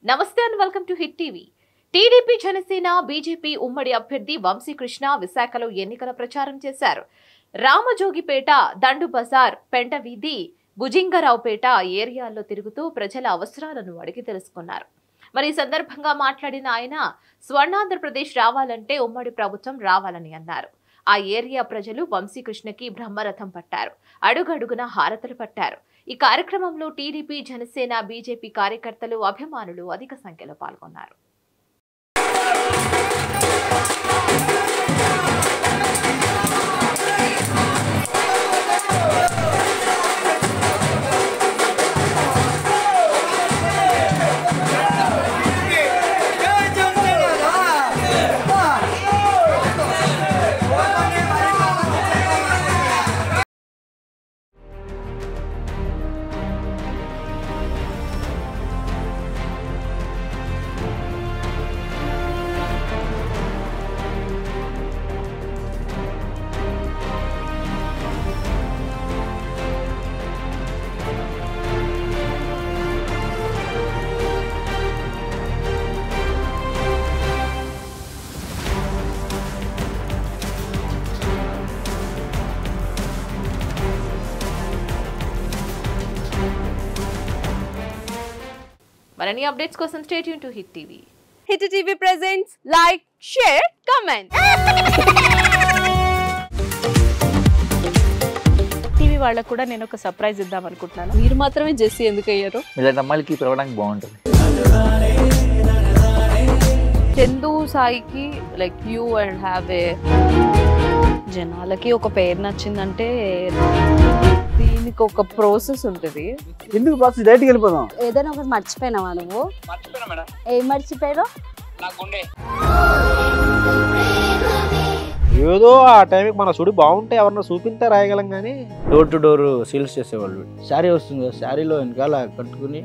నమస్తే and welcome to hit TV. TDP, Janasena, BJP ఉమ్మడి అభ్యర్థి వంశీకృష్ణ విశాఖలో ఎన్నికల ప్రచారం చేశారు. రామజోగిపేట, దండు బజార్, పెంటవీధి, భుజింగరావుపేట ఏరియాల్లో తిరుగుతూ ప్రజల అవసరాలను అడిగి తెలుసుకున్నారు. మరి ఈ సందర్భంగా మాట్లాడిన ఆయన స్వర్ణాంధ్రప్రదేశ్ రావాలంటే ఉమ్మడి ప్రభుత్వం రావాలని అన్నారు. ఆ ఏరియా ప్రజలు వంశీకృష్ణకి బ్రహ్మరథం పట్టారు. అడుగడుగున హారతలు పట్టారు. ఈ కార్యక్రమంలో టీడీపీ, జనసేన, బీజేపీ కార్యకర్తలు, అభిమానులు అధిక సంఖ్యలో పాల్గొన్నారు. మరిన్ని అప్డేట్స్ కోసం stay tune to hit TV. Hit TV presents like, share, comment. TV వాళ్ళకు కూడా నేను ఒక సర్ప్రైజ్ ఇద్దాం అనుకుంటున్నాను. మీరు మాత్రమే జెస్సీ ఎందుకు అయ్యారు? ఇలాంటి అమ్మాయిలకి పిలవడానికి బాగుంటుంది. చందు సాయికి like you and have a జనాలకి ఒక పేరు నచ్చిందంటే దీనికి ఒక ప్రాసెస్ ఉంటుంది. ఎందుకు బాక్స్ డైరెక్ట్‌గా వెళ్ళిపోదాం. ఏదైనా ఒకటి మర్చిపోయినావా నువ్వు? మర్చిపోయినా మేడం. ఏం మర్చిపోయారు? నా గుండె. ఏదో ఆ టైంకి మన సుడి బాగుంటే ఎవరన్నా చూపింటే రాయగలం కానీ డోర్ టు డోర్ సేల్స్ చేసేవాళ్ళు. శారీ వస్తుంది, శారీలో వెనకాల కట్టుకుని